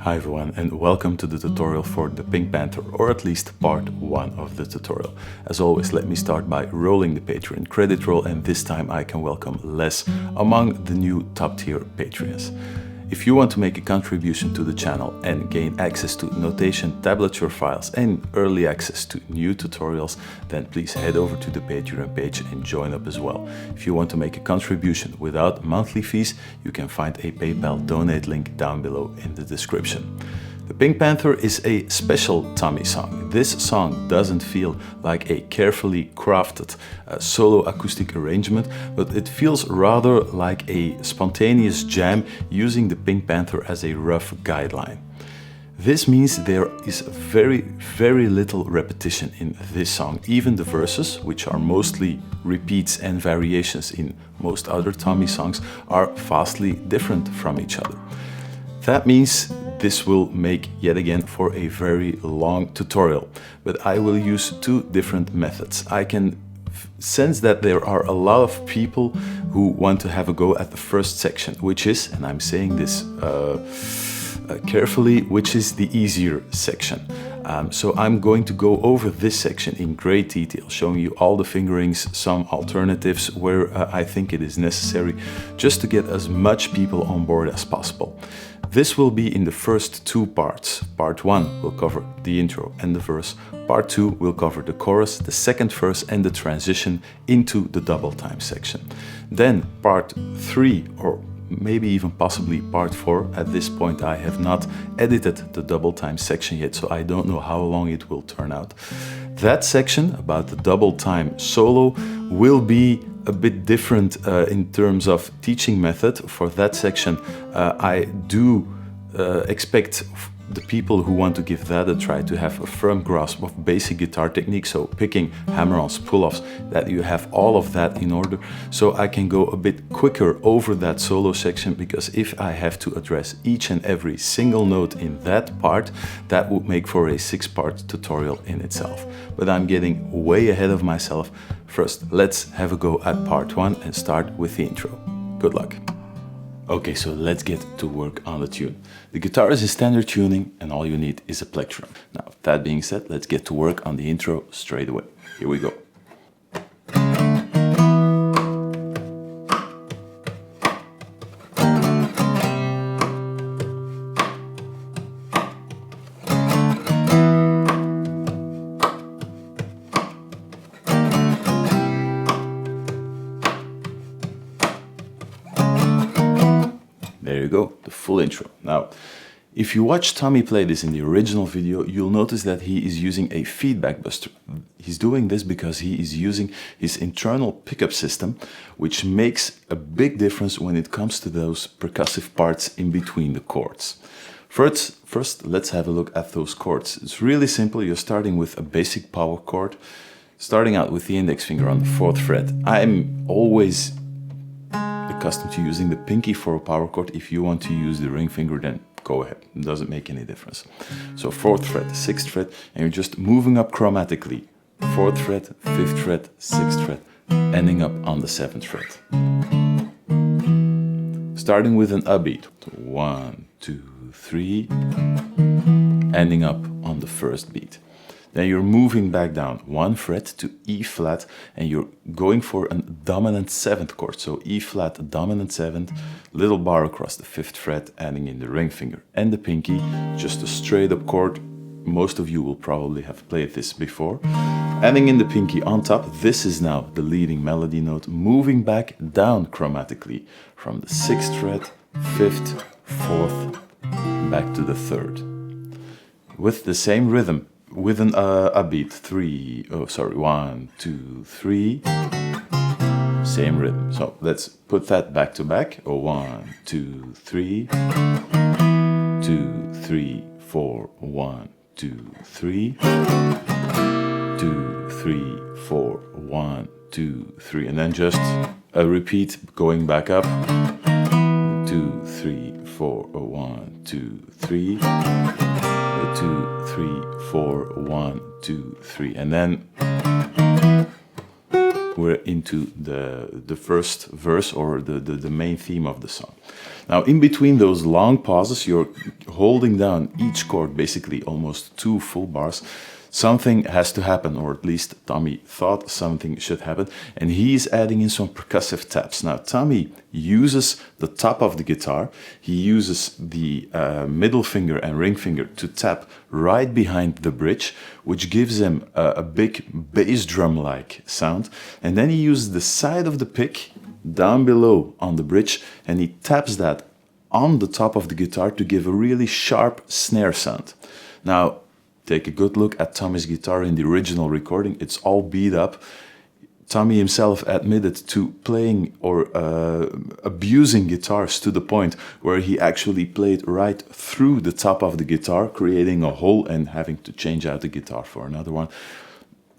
Hi everyone, and welcome to the tutorial for the Pink Panther, or at least part 1 of the tutorial. As always, let me start by rolling the Patreon credit roll, and this time I can welcome Les among the new top tier Patreons. If you want to make a contribution to the channel and gain access to notation, tablature files and early access to new tutorials, then please head over to the Patreon page and join up as well. If you want to make a contribution without monthly fees, you can find a PayPal donate link down below in the description. The Pink Panther is a special Tommy song. This song doesn't feel like a carefully crafted solo acoustic arrangement, but it feels rather like a spontaneous jam using the Pink Panther as a rough guideline. This means there is very little repetition in this song. Even the verses, which are mostly repeats and variations in most other Tommy songs, are vastly different from each other. That means this will make yet again for a very long tutorial, but I will use two different methods. I can sense that there are a lot of people who want to have a go at the first section, which is, and I'm saying this carefully, which is the easier section. So I'm going to go over this section in great detail, showing you all the fingerings, some alternatives where I think it is necessary, just to get as much people on board as possible. This will be in the first two parts. Part 1 will cover the intro and the verse. Part 2 will cover the chorus, the second verse and the transition into the double time section. Then part 3, or maybe even possibly part 4, at this point I have not edited the double time section yet, so I don't know how long it will turn out. That section about the double time solo will be a bit different in terms of teaching method. For that section, I do expect the people who want to give that a try to have a firm grasp of basic guitar technique, so picking, hammer-ons, pull-offs, that you have all of that in order, so I can go a bit quicker over that solo section, because if I have to address each and every single note in that part, that would make for a 6-part tutorial in itself. But I'm getting way ahead of myself. First, let's have a go at part 1 and start with the intro. Good luck. Okay, so let's get to work on the tune. The guitar is in standard tuning and all you need is a plectrum. Now, that being said, let's get to work on the intro straight away. Here we go. There you go, the full intro. Now, if you watch Tommy play this in the original video, you'll notice that he is using a feedback buster. He's doing this because he is using his internal pickup system, which makes a big difference when it comes to those percussive parts in between the chords. First, let's have a look at those chords. It's really simple. You're starting with a basic power chord, starting out with the index finger on the 4th fret. I'm always accustomed to using the pinky for a power chord. If you want to use the ring finger, then go ahead. It doesn't make any difference. So 4th fret, 6th fret, and you're just moving up chromatically. 4th fret, 5th fret, 6th fret, ending up on the 7th fret. Starting with an upbeat. 1, 2, 3, ending up on the first beat. Then you're moving back down 1 fret to E flat, and you're going for a dominant 7th chord. So E flat, dominant 7th, little bar across the 5th fret, ending in the ring finger and the pinky, just a straight up chord. Most of you will probably have played this before. Ending in the pinky on top, this is now the leading melody note, moving back down chromatically from the 6th fret, 5th, 4th, back to the 3rd. With the same rhythm, with an upbeat 1, 2, 3, same rhythm. So let's put that back to back. 1, 2, 3, 2, 3, 4, 1, 2, 3, 2, 3, 4, 1, 2, 3, and then just a repeat going back up. 2, 3, 4, 1, 2, 3. 2, 3, 4, 1, 2, 3, and then we're into the first verse or the main theme of the song. Now, in between those long pauses, you're holding down each chord, basically almost 2 full bars. Something has to happen, or at least Tommy thought something should happen, and he's adding in some percussive taps. Now, Tommy uses the top of the guitar, he uses the middle finger and ring finger to tap right behind the bridge, which gives him a big bass drum-like sound, and then he uses the side of the pick down below on the bridge, and he taps that on the top of the guitar to give a really sharp snare sound. Now, take a good look at Tommy's guitar in the original recording. It's all beat up. Tommy himself admitted to playing or abusing guitars to the point where he actually played right through the top of the guitar, creating a hole and having to change out the guitar for another one.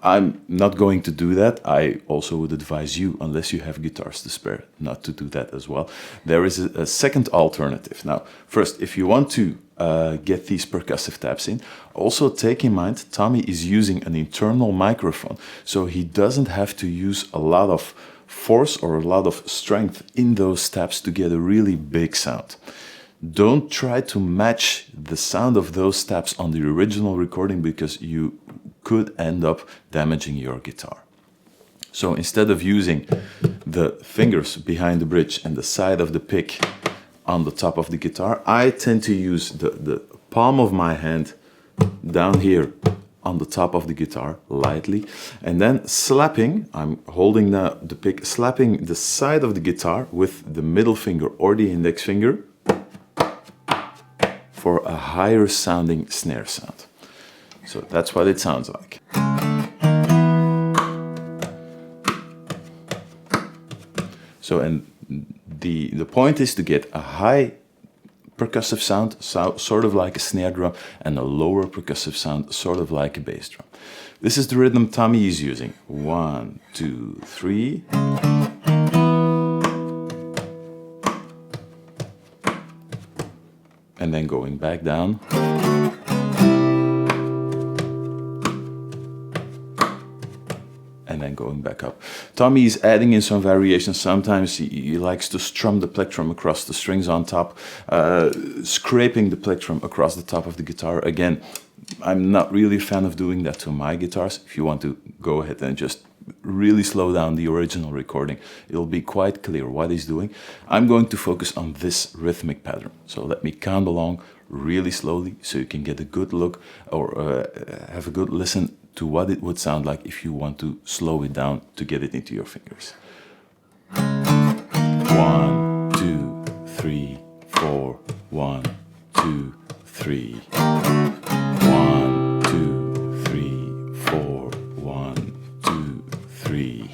I'm not going to do that. I also would advise you, unless you have guitars to spare, not to do that as well. There is a second alternative. Now, first, if you want to get these percussive taps in, also take in mind Tommy is using an internal microphone, so he doesn't have to use a lot of force or a lot of strength in those taps to get a really big sound. Don't try to match the sound of those taps on the original recording, because you could end up damaging your guitar. So instead of using the fingers behind the bridge and the side of the pick on the top of the guitar, I tend to use the palm of my hand down here on the top of the guitar lightly, and then slapping, I'm holding the pick, slapping the side of the guitar with the middle finger or the index finger for a higher sounding snare sound. So that's what it sounds like. So, and the point is to get a high percussive sound, sort of like a snare drum, and a lower percussive sound, sort of like a bass drum. This is the rhythm Tommy is using. 1, 2, 3. And then going back down. And then going back up. Tommy is adding in some variations. Sometimes he likes to strum the plectrum across the strings on top, scraping the plectrum across the top of the guitar. Again, I'm not really a fan of doing that to my guitars. If you want to go ahead and just really slow down the original recording, it'll be quite clear what he's doing. I'm going to focus on this rhythmic pattern. So let me count along really slowly so you can get a good look or have a good listen to what it would sound like if you want to slow it down to get it into your fingers. 1, 2, 3, 4. 1, 2, 3. 1, 2, 3, 4. 1, 2, 3.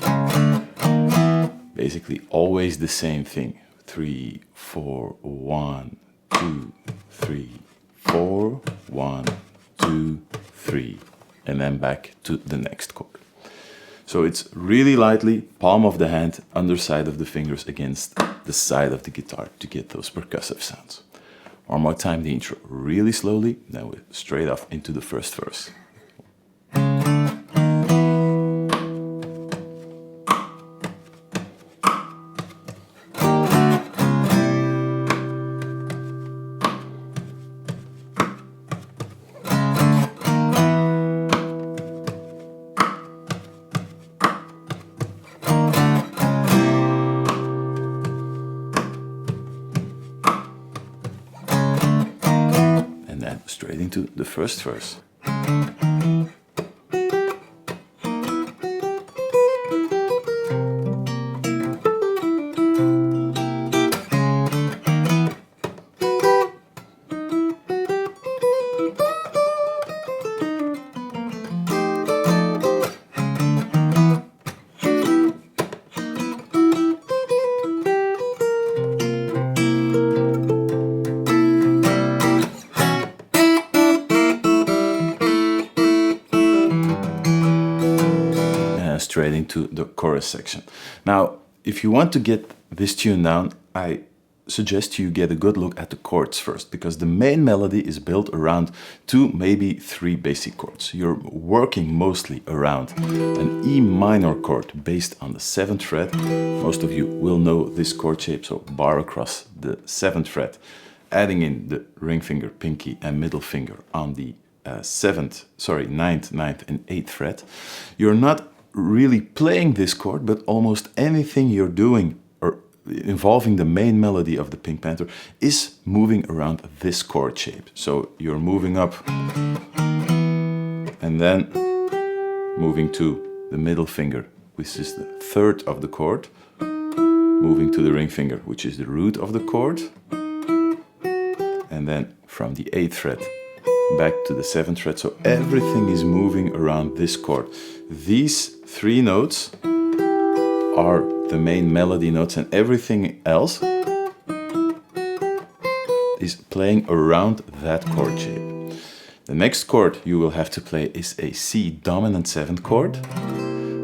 Basically always the same thing. 3, 4. 1, 2, 3, 4. 1, 2, 3. And then back to the next chord. So it's really lightly, palm of the hand, underside of the fingers against the side of the guitar to get those percussive sounds. One more time the intro, really slowly, then we're straight off into the first verse. Straight into the first verse. Straight into the chorus section. Now, if you want to get this tune down, I suggest you get a good look at the chords first, because the main melody is built around 2, maybe 3 basic chords. You're working mostly around an E minor chord based on the 7th fret. Most of you will know this chord shape, so bar across the 7th fret, adding in the ring finger, pinky and middle finger on the 9th, and 8th fret. You're not really playing this chord, but almost anything you're doing or involving the main melody of the Pink Panther is moving around this chord shape. So you're moving up and then moving to the middle finger, which is the 3rd of the chord, moving to the ring finger, which is the root of the chord, and then from the 8th fret back to the 7th fret. So everything is moving around this chord. These 3 notes are the main melody notes, and everything else is playing around that chord shape. The next chord you will have to play is a C dominant 7th chord.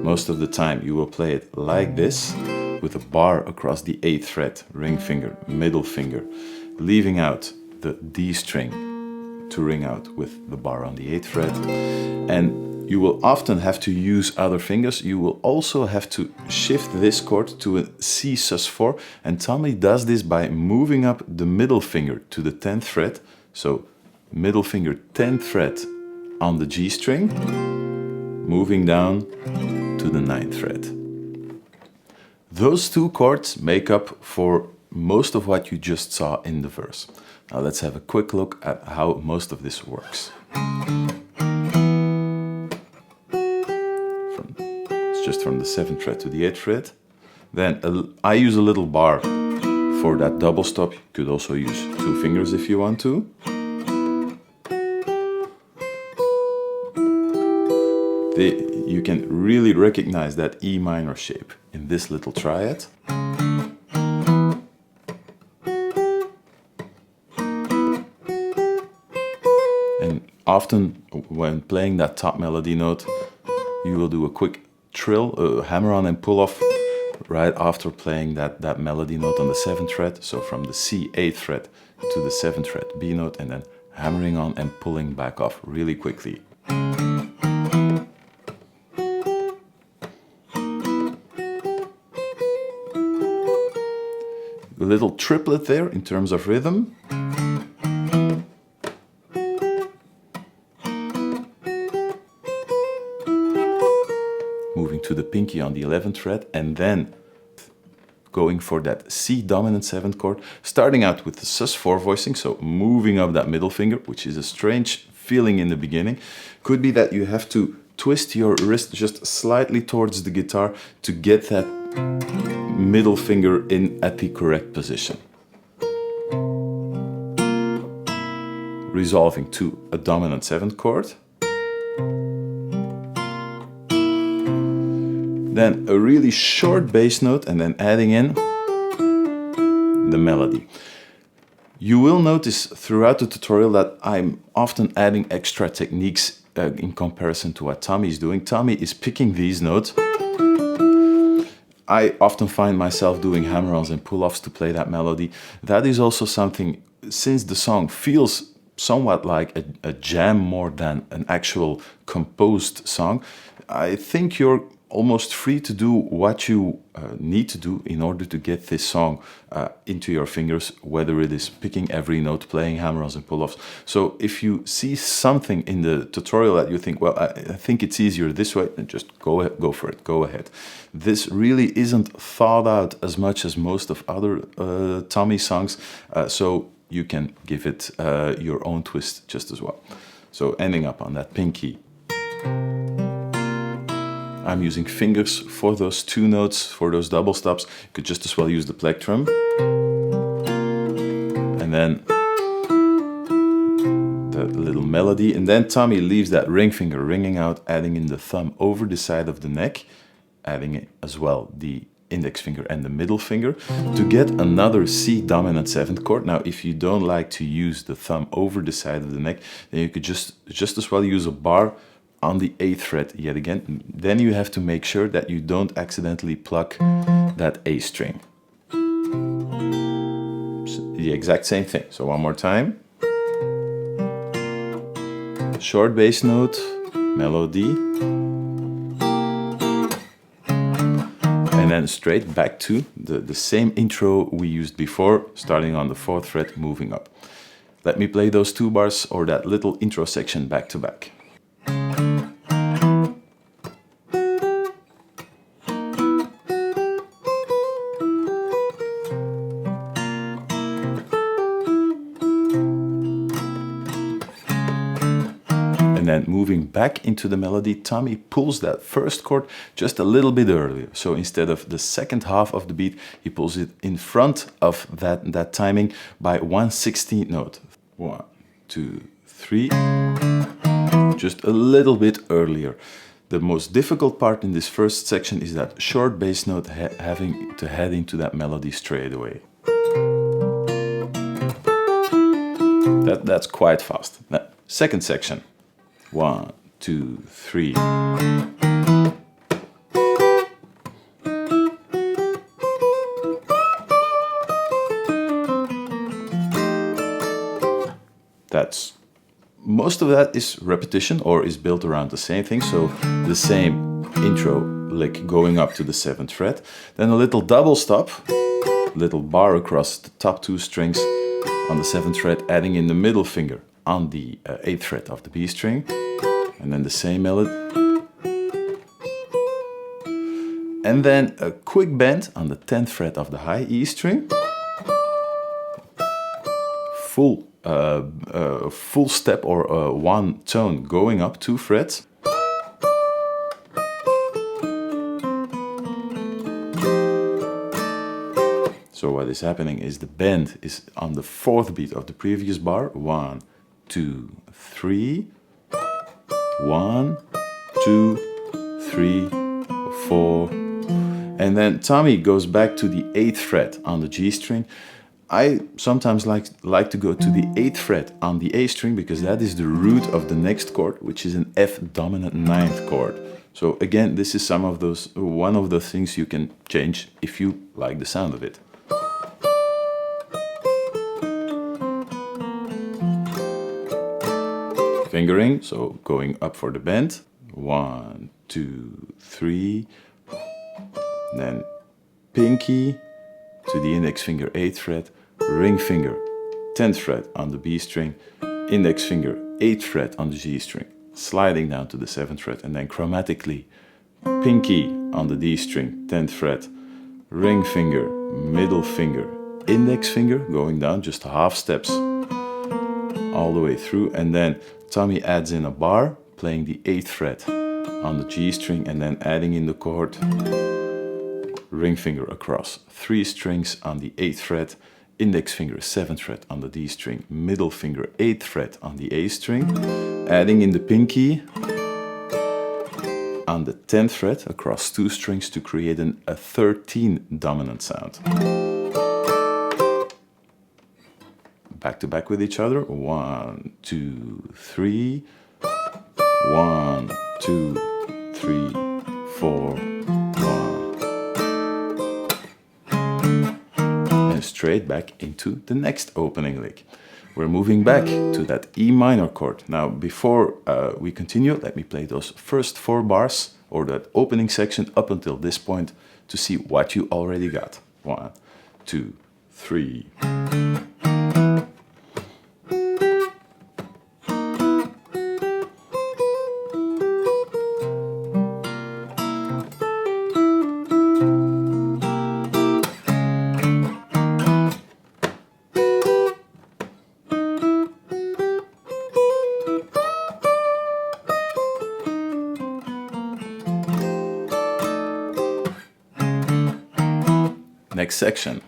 Most of the time you will play it like this, with a bar across the 8th fret, ring finger, middle finger, leaving out the D string to ring out with the bar on the 8th fret. And you will often have to use other fingers. You will also have to shift this chord to a C sus4, and Tommy does this by moving up the middle finger to the 10th fret. So middle finger 10th fret on the G string, moving down to the 9th fret. Those 2 chords make up for most of what you just saw in the verse. Now let's have a quick look at how most of this works. Just from the 7th fret to the 8th fret. Then I use a little bar for that double stop. You could also use 2 fingers if you want to. You can really recognize that E minor shape in this little triad. And often when playing that top melody note, you will do a quick trill, hammer on and pull off right after playing that melody note on the 7th fret. So from the C 8th fret to the 7th fret B note, and then hammering on and pulling back off really quickly. A little triplet there in terms of rhythm. Moving to the pinky on the 11th fret, and then going for that C dominant 7th chord, starting out with the sus4 voicing, so moving up that middle finger, which is a strange feeling in the beginning. Could be that you have to twist your wrist just slightly towards the guitar to get that middle finger in at the correct position. Resolving to a dominant 7th chord. Then a really short bass note, and then adding in the melody. You will notice throughout the tutorial that I'm often adding extra techniques in comparison to what Tommy is doing. Tommy is picking these notes. I often find myself doing hammer-ons and pull-offs to play that melody. That is also something, since the song feels somewhat like a jam more than an actual composed song, I think you're almost free to do what you need to do in order to get this song into your fingers, whether it is picking every note, playing hammer-ons and pull-offs. So if you see something in the tutorial that you think, well, I think it's easier this way, then just go for it, go ahead. This really isn't thought out as much as most of other Tommy songs, so you can give it your own twist just as well. So ending up on that pinky. I'm using fingers for those 2 notes, for those double stops. You could just as well use the plectrum. And then the little melody. And then Tommy leaves that ring finger ringing out, adding in the thumb over the side of the neck, adding in as well the index finger and the middle finger to get another C dominant 7th chord. Now, if you don't like to use the thumb over the side of the neck, then you could just as well use a bar on the 8th fret yet again. Then you have to make sure that you don't accidentally pluck that A string. the exact same thing. So one more time. Short bass note, melody, and then straight back to the same intro we used before, starting on the 4th fret, moving up. Let me play those 2 bars or that little intro section back to back. And then moving back into the melody, Tommy pulls that first chord just a little bit earlier. So instead of the second half of the beat, he pulls it in front of that timing by 1/16th note. 1, 2, 3. Just a little bit earlier. The most difficult part in this first section is that short bass note having to head into that melody straight away. That's quite fast. Now, second section. 1, 2, 3. Most of that is repetition or is built around the same thing. So the same intro lick going up to the 7th fret, then a little double stop, little bar across the top 2 strings on the 7th fret, adding in the middle finger on the 8th fret of the B string, and then the same melody. And then a quick bend on the 10th fret of the high E string. Full step or one tone going up 2 frets. So what is happening is the bend is on the 4th beat of the previous bar. 1, 2, 3. 1, 2, 3, 4. And then Tommy goes back to the 8th fret on the G string. I sometimes like to go to the 8th fret on the A string because that is the root of the next chord, which is an F dominant 9th chord. So again, this is one of the things you can change if you like the sound of it. Fingering, so going up for the bend. 1, 2, 3. Then pinky to the index finger 8th fret, ring finger 10th fret on the B string, index finger 8th fret on the G string, sliding down to the 7th fret, and then chromatically pinky on the D string 10th fret, ring finger, middle finger, index finger going down just half steps all the way through, and then Tommy adds in a bar playing the 8th fret on the G string and then adding in the chord ring finger across 3 strings on the 8th fret, index finger 7th fret on the D string, middle finger 8th fret on the A string, adding in the pinky on the 10th fret across 2 strings to create a 13 dominant sound. Back to back with each other. 1, 2, 3. 1, 2, 3, 4. Straight back into the next opening lick. We're moving back to that E minor chord. Now, before we continue, let me play those first 4 bars or that opening section up until this point to see what you already got. 1, 2, 3. Next section.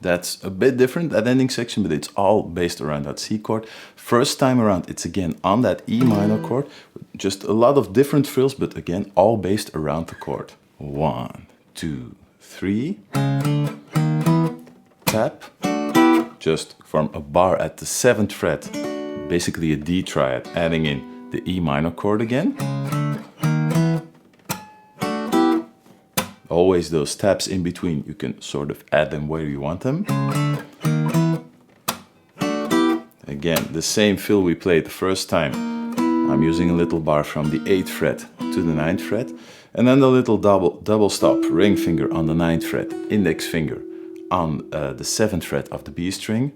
That's a bit different, that ending section, but it's all based around that C chord. First time around, it's again on that E minor chord. Just a lot of different frills, but again, all based around the chord. 1, 2, 3. Tap. Just from a bar at the 7th fret basically a D triad, adding in the E minor chord again. Always those taps in between, you can sort of add them where you want them. Again, the same fill we played the first time. I'm using a little bar from the 8th fret to the 9th fret. And then the little double stop ring finger on the 9th fret, index finger on the 7th fret of the B string.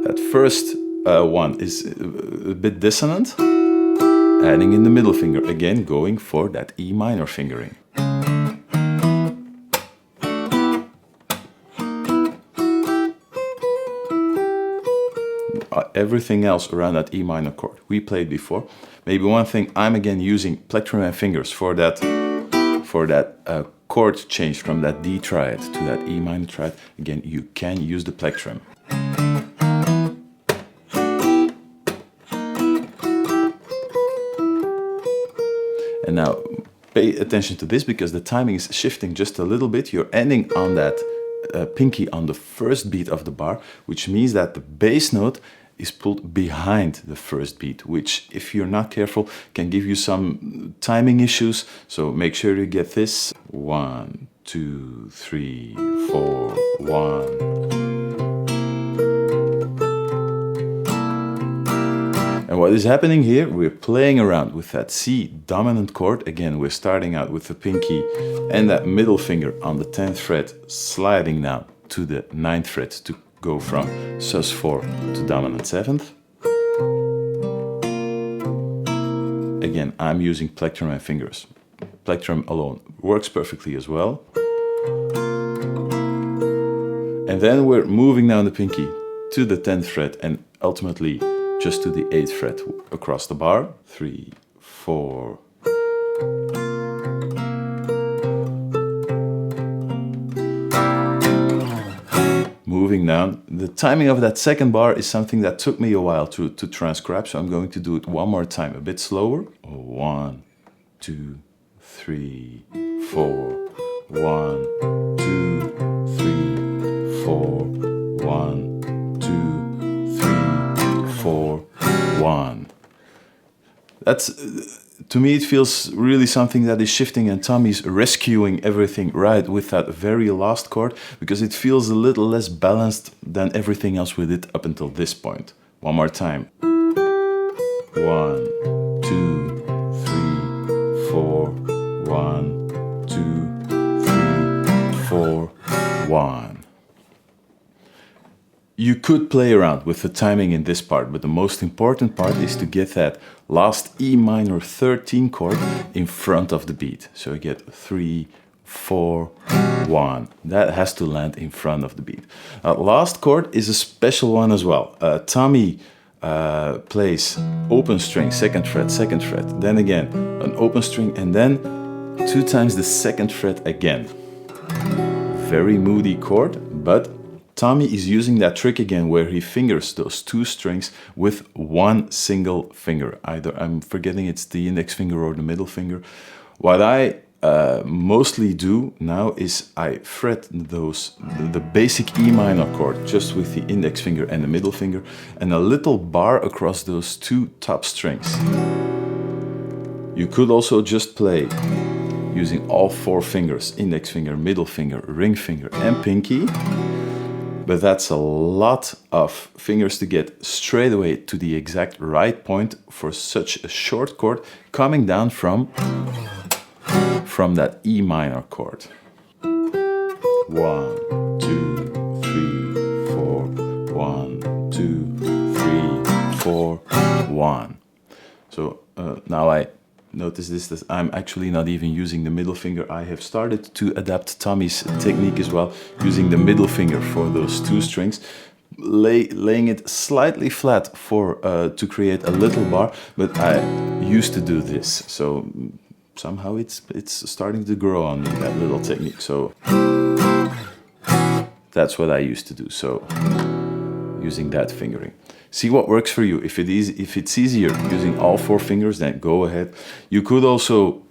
That first one is a bit dissonant. Adding in the middle finger, again going for that E minor fingering. Everything else around that E minor chord we played before. Maybe one thing, I'm again using plectrum and fingers for that chord change from that D triad to that E minor triad. Again, you can use the plectrum. And now pay attention to this because the timing is shifting just a little bit. You're ending on that pinky on the first beat of the bar, which means that the bass note is pulled behind the first beat, which, if you're not careful, can give you some timing issues. So make sure you get this. 1, 2, 3, 4, 1. And what is happening here, we're playing around with that C dominant chord. Again, we're starting out with the pinky and that middle finger on the 10th fret, sliding down to the 9th fret to go from sus4 to dominant 7th. Again, I'm using plectrum and fingers. Plectrum alone works perfectly as well. And then we're moving down the pinky to the 10th fret and ultimately just to the 8th fret across the bar. 3, 4. Moving down. The timing of that second bar is something that took me a while to transcribe, so I'm going to do it one more time, a bit slower. 1, 2, 3, 4. 1, 2, 3, 4. 1, 2, 3, 4, 1. That's, to me, it feels really something that is shifting, and Tommy's rescuing everything right with that very last chord, because it feels a little less balanced than everything else we did up until this point. One more time. 1, 2, 3, 4. 1, 2, 3, 4, 1. You could play around with the timing in this part, but the most important part is to get that last E minor 13 chord in front of the beat. So you get 3, 4, 1. That has to land in front of the beat. Last chord is a special one as well. Tommy plays open string, 2nd fret, then again an open string, and then 2 times the 2nd fret again. Very moody chord, but Tommy is using that trick again where he fingers those 2 strings with one single finger. Either, I'm forgetting, it's the index finger or the middle finger. What I mostly do now is I fret the basic E minor chord just with the index finger and the middle finger, and a little bar across those 2 top strings. You could also just play using all 4 fingers, index finger, middle finger, ring finger, and pinky. But that's a lot of fingers to get straight away to the exact right point for such a short chord coming down from that E minor chord. 1, 2, 3, 4. 1, 2, 3, 4, 1. So now I notice this, that I'm actually not even using the middle finger. I have started to adapt Tommy's technique as well, using the middle finger for those 2 strings, laying it slightly flat for to create a little bar, but I used to do this, so somehow it's starting to grow on me, that little technique. So that's what I used to do, so using that fingering. See what works for you. If it's easier using all 4 fingers, then go ahead. You could also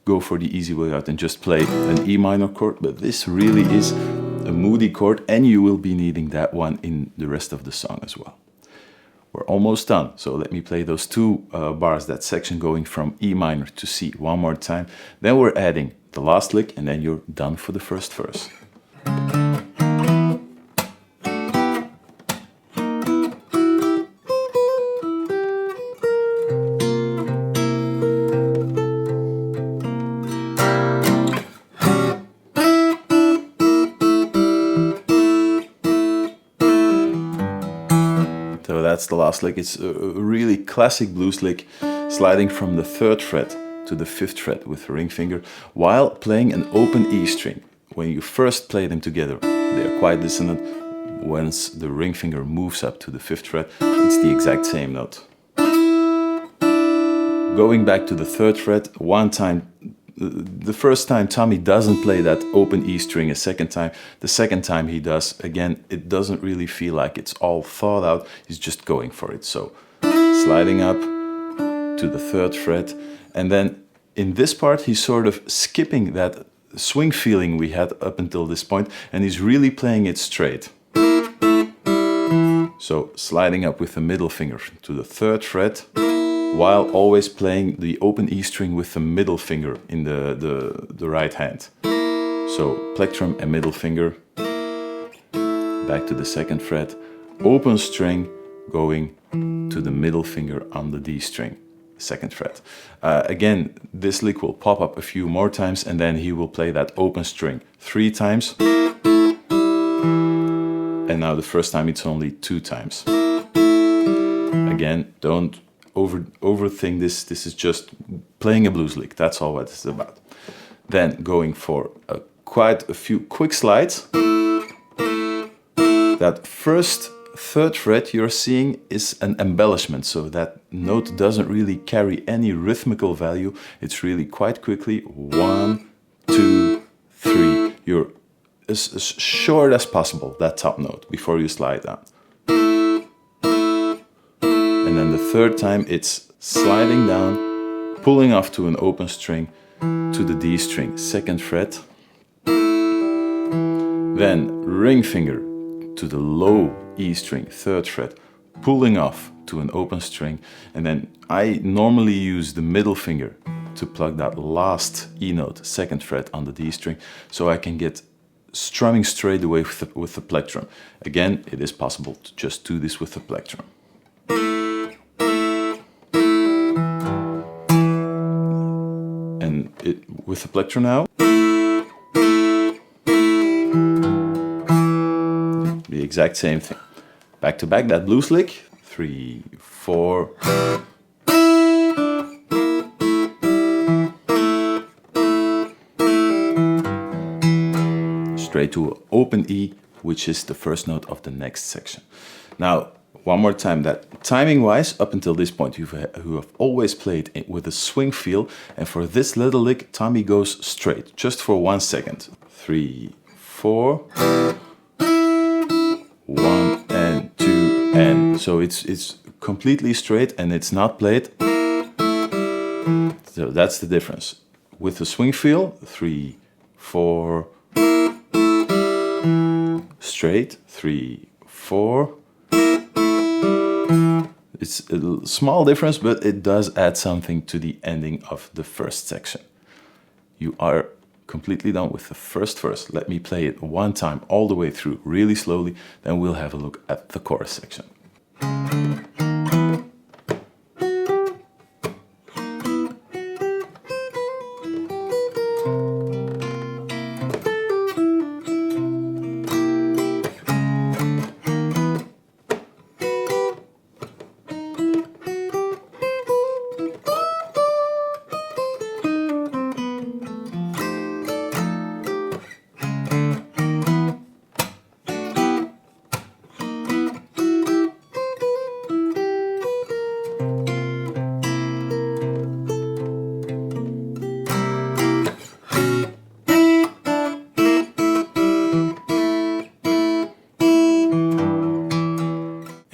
go for the easy way out and just play an E minor chord, but this really is a moody chord, and you will be needing that one in the rest of the song as well. We're almost done. So let me play those two bars, that section going from E minor to C one more time. Then we're adding the last lick, and then you're done for the first verse. So that's the last lick. It's a really classic blues lick, sliding from the 3rd fret to the 5th fret with the ring finger, while playing an open E string. When you first play them together, they are quite dissonant. Once the ring finger moves up to the 5th fret, it's the exact same note. Going back to the 3rd fret, one time, the first time Tommy doesn't play that open E string a second time. The second time he does, again, it doesn't really feel like it's all thought out. He's just going for it. So sliding up to the 3rd fret, and then in this part he's sort of skipping that swing feeling we had up until this point, and he's really playing it straight. So sliding up with the middle finger to the 3rd fret, while always playing the open E string with the middle finger in the right hand. So plectrum and middle finger, back to the 2nd fret, open string going to the middle finger on the D string, 2nd fret. Again, this lick will pop up a few more times, and then he will play that open string 3 times. And now the first time it's only 2 times. Again, don't overthink this. This is just playing a blues lick. That's all what it's about. Then going for quite a few quick slides. That first 3rd fret you're seeing is an embellishment, so that note doesn't really carry any rhythmical value. It's really quite quickly 1, 2, 3. You're as short as possible, that top note, before you slide down. And then the 3rd time it's sliding down, pulling off to an open string to the D string, 2nd fret. Then ring finger to the low E string, 3rd fret, pulling off to an open string. And then I normally use the middle finger to plug that last E note, 2nd fret on the D string, so I can get strumming straight away with the plectrum. Again, it is possible to just do this with the plectrum. And with the plectrum now, the exact same thing. Back to back, that blues lick, 3, 4. Straight to an open E, which is the first note of the next section. Now, one more time, that timing-wise, up until this point, you have always played with a swing feel, and for this little lick, Tommy goes straight, just for 1 second. 3, 4, 1 and 2, and so it's completely straight and it's not played. So that's the difference. With the swing feel, 3, 4, straight, 3, 4. It's a small difference, but it does add something to the ending of the first section. You are completely done with the first verse. Let me play it 1 time all the way through, really slowly, then we'll have a look at the chorus section.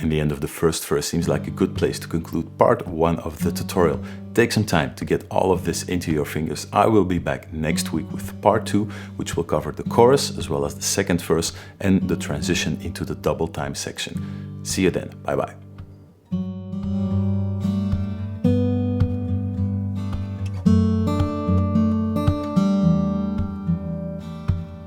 The end of the first verse seems like a good place to conclude part 1 of the tutorial. Take some time to get all of this into your fingers. I will be back next week with part 2, which will cover the chorus as well as the second verse and the transition into the double time section. See you then. Bye bye.